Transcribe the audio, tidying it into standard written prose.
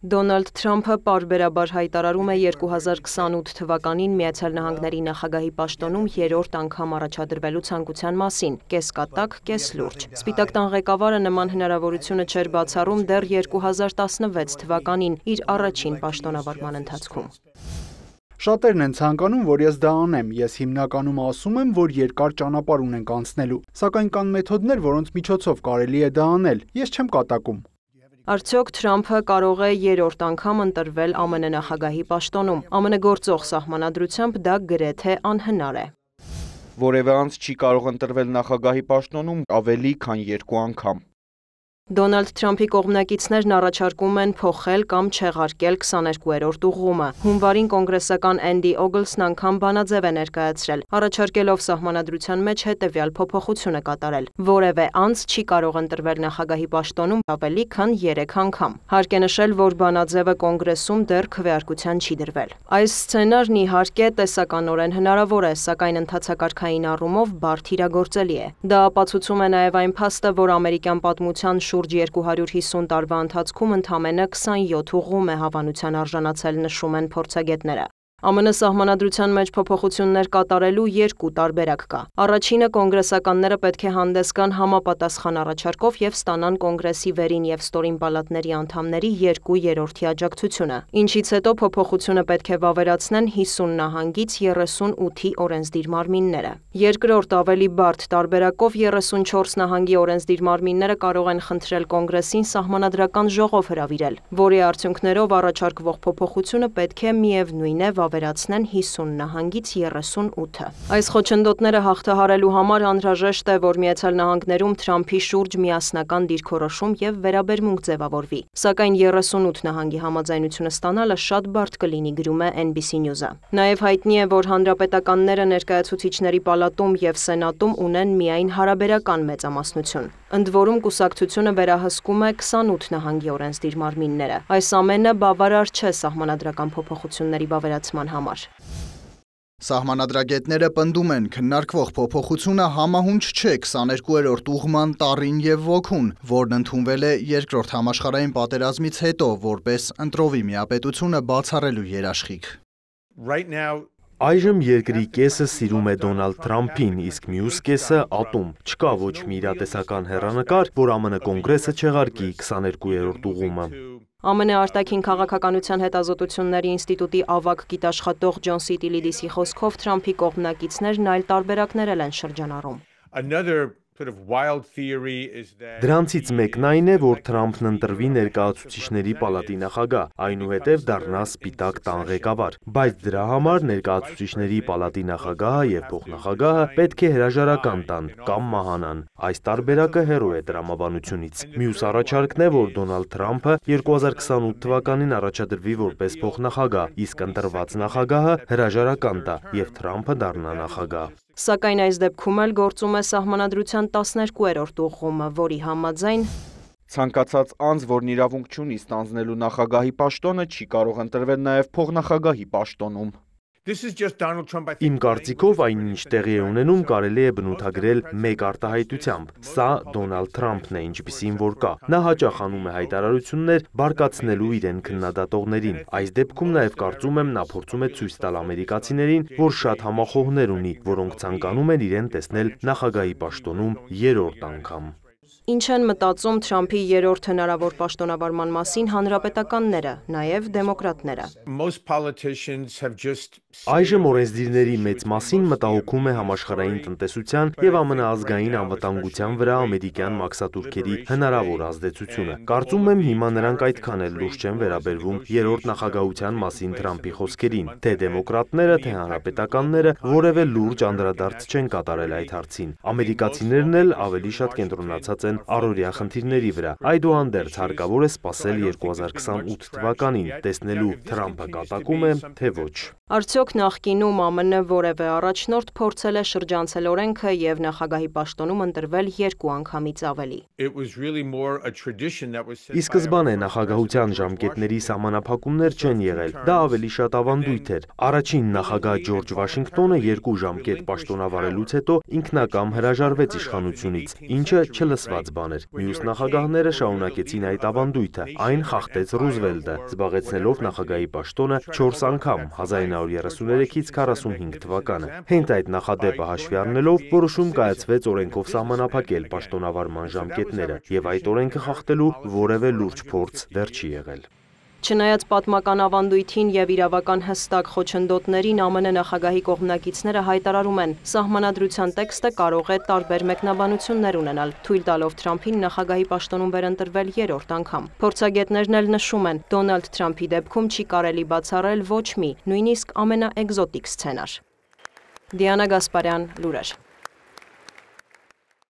Դոնալդ Թրամփը պարբերաբար հայտարարում է 2028 թվականին Միացյալ Նահանգների նախագահի պաշտոնում երրորդ անգամ առաջադրվելու ցանկության մասին, կես կատակ, կես լուրջ։ Սպիտակ տան ղեկավարը նման հնարավորությունը չէր բացառում դեռ 2016 թվականին իր առաջին պաշտոնավարման ընթացքում։ Շատերն են ցանկանում, որ ես դա անեմ, ես հիմնականում ասում եմ, որ երկար ճանապարհ ունենք անցնելու, սակայն կան մեթոդներ, որոնց միջոցով կարելի է դա անել, ես չեմ կատակում։ Արդյոք Թրամփը կարող է երրորդ անգամ ընտրվել ԱՄՆ նախագահի պաշտոնում։ ԱՄՆ գործող սահմանադրությամբ դա գրեթե անհնար է։ Որևէ անձ չի կարող ընտրվել նախագահի պաշտոնում ավելի քան 2 անգամ։ Դոնալդ Թրամփի կողմնակիցներն առաջարկում են փոխել կամ չեղարկել 22-րդ ուղղումը։ Հունվարին կոնգրեսական Էնդի Օգլսն անգամ բանաձև է ներկայացրել, առաջարկելով սահմանադրության մեջ հետևյալ փոփոխությունը կատարել։ Որևէ անձ չի կարող ընտրվել նախագահի պաշտոնում ավելի քան 3 անգամ։ Հարկ է նշել, որ բանաձևը կոնգրեսում դեռ քվեարկության չի դրվել։ Այս սցենարն իհարկե տեսականորեն հնարավոր է, սակայն ընթացակարգային առումով բարդ իրագործելի է։ Դա ապացուցում է նաև այն փաստը, որ ամերիկյան պատմության շուրջ 250 տարվա ընթացքում ընդամենը 27 ուղղում է հավանության արժանացել, նշում են փորձագետները։ ԱՄՆ սահմանադրության մեջ փոփոխություններ կատարելու 2 տարբերակ կա։ Առաջինը կոնգրեսականները պետք է հանդես գան համապատասխան առաջարկով եւ ստանան կոնգրեսի վերին եւ ստորին պալատների անդամների 2/3 աջակցությունը, ինչից հետո փոփոխությունը պետք է վավերացնեն 50 նահանգից 38-ի օրենսդիր մարմինները։ Երկրորդ ավելի բարդ տարբերակով 34 նահանգի օրենսդիր մարմինները կարող են խնդրել կոնգրեսին սահմանադրական ժողով հրավիրել, որի արդյունքներով առաջարկվող փոփոխությունը պետք է միևնույն է վերացնեն 50 նահանգից 38-ը։ Այս խոչընդոտները հաղթահարելու համար անհրաժեշտ է, որ Միացյալ Նահանգներում Թրամփի շուրջ միասնական դիրքորոշում եւ վերաբերմունք ձևավորվի։ Սակայն 38 նահանգի համաձայնությունը ստանալը շատ բարդ կլինի, գրում է NBC News-ը։ Նաեւ հայտնի է, որ հանրապետականները ներկայացուցիչների պալատում եւ սենատում ունեն միայն հարաբերական մեծամասնություն։ Ընդ որում կուսակցությունը վերահսկում է 28 նահանգի օրենսդիր մարմինները։ Այս ամենը բավարար չէ սահմանադրական փոփոխությունների վավերացման համար։ Սահմանադրագետները պնդում են, քննարկվող փոփոխությունը համահունչ չէ 22-րդ ուղղման տառին եւ ոգուն, որն ընդունվել է Երկրորդ համաշխարհային պատերազմից հետո որպես ընտրովի միապետությունը բացառելու երաշխիք։ Այժմ երկրի կեսը սիրում է Դոնալդ Թրամփին, իսկ մյուս կեսը ատում։ Չկա ոչ մի իրատեսական հեռանկար, որ ԱՄՆ կոնգրեսը չեղարկի 22-րդ ուղղումը։ ԱՄՆ արտաքին քաղաքականության հետազոտությունների ինստիտուտի ավագ գիտաշխատող Ջոն Սիտիլիդիսի խոսքով Թրամփի կողմնակիցներն այլ տարբերակներ են շրջանառում։ Դրանցից մեկն այն է, որ Թրամփն ընտրվի ներկայացուցիչների պալատի նախագահ, այնուհետև դառնա Սպիտակ տան ղեկավար, բայց դրա համար ներկայացուցիչների պալատի նախագահը եւ փոխնախագահը պետք է հրաժարական տան կամ մահանան։ Այս տարբերակը հեռու է տրամաբանությունից։ Մյուս առաջարկն է, որ Դոնալդ Թրամփը 2028 թվականին առաջադրվի որպես փոխնախագահ, իսկ ընտրված նախագահը հրաժարական տա եւ Թրամփը դառնա նախագահ։ Սակայն այս դեպքում էլ գործում է սահմանադրության 12-րդ ուղղումը, որի համաձայն ցանկացած անձ, որն իրավունք չունի ստանձնելու նախագահի պաշտոնը, չի կարող ընտրվել նաև փոխնախագահի պաշտոնում։ Իմ կարծիքով այնինչ տեղի է ունենում կարելի է բնութագրել մեկ արտահայտությամբ։ Սա Դոնալդ Թրամփն է, ինչպիսին որ կա։ Նա հաճախ անում է հայտարարություններ բարկացնելու իրեն քննադատողներին։ Այս դեպքում նաև կարծում եմ նա փորձում է ցույց տալ ամերիկացիներին, որ շատ համախոհներ ունի, որոնք ցանկանում են իրեն տեսնել նախագահի պաշտոնում երրորդ անգամ։ Ինչ են մտածում Թրամփի երրորդ հնարավոր պաշտոնավարման մասին հանրապետականները, նաև դեմոկրատները։ Այժմ օրենսդիրների մեծ մասին մտահոգում է համաշխարհային տնտեսության եւ ԱՄՆ ազգային անվտանգության վրա ամերիկյան մաքսատուրքերի հնարավոր ազդեցությունը։ Կարծում եմ հիմա նրանք այդքան էլ լուրջ չեն վերաբերվում երրորդ նախագահության մասին Թրամփի խոսքերին, թե դեմոկրատները, թե հանրապետականները որևէ լուրջ անդրադարձ չեն կատարել այդ հարցին։ Ամերիկացիներն էլ ավելի շատ կենտրոնացած են առօրյա խնդիրների վրա։ Այդուհանդերձ հարկավոր է սպասել 2028 թվականին, տեսնելու Թրամփը կատակում է, թե ոչ։ Արդյոք նախկինում ԱՄՆ որևէ առաջնորդ փորձել է շրջանցել օրենքը եւ նախագահի պաշտոնում ընտրվել 2 անգամից ավելի։ Ի սկզբանե նախագահության ժամկետների սահմանափակումներ չեն եղել, դա ավելի շատ ավանդույթ էր։ Առաջին նախագահ Ջորջ Վաշինգտոնը 2 ժամկետ պաշտոնավարելուց հետո ինքնակամ հրաժարվեց իշխանությունից, ինչը չլսված բան էր։ Մյուս նախագահները շարունակեցին այդ ավանդույթը, այն խախտեց Ռուզվելտը, զբաղեցնելով նախագահի պաշտոնը 4 անգամ 1933-ից 45 թվականը։ Հենց այդ նախադեպը հաշվի առնելով որոշում կայացվեց օրենքով սահմանափակել պաշտոնավարման ժամկետները, եւ այդ օրենքը խախտելու որևէ լուրջ փորձ դեռ չի եղել։ Չնայած պատմական ավանդույթին եւ իրավական հստակ խոչընդոտներին ԱՄՆ նախագահի կողմնակիցները հայտարարում են, սահմանադրության տեքստը կարող է տարբեր մեկնաբանություններ ունենալ, թույլ տալով Թրամփին նախագահի պաշտոնում վերընտրվել 3-րդ անգամ։ Փորձագետներն էլ նշում են, Դոնալդ Թրամփի դեպքում չի կարելի բացառել ոչ մի, նույնիսկ ամենաէկզոտիկ սցենար։ Դիանա Գասպարյան, լուրեր։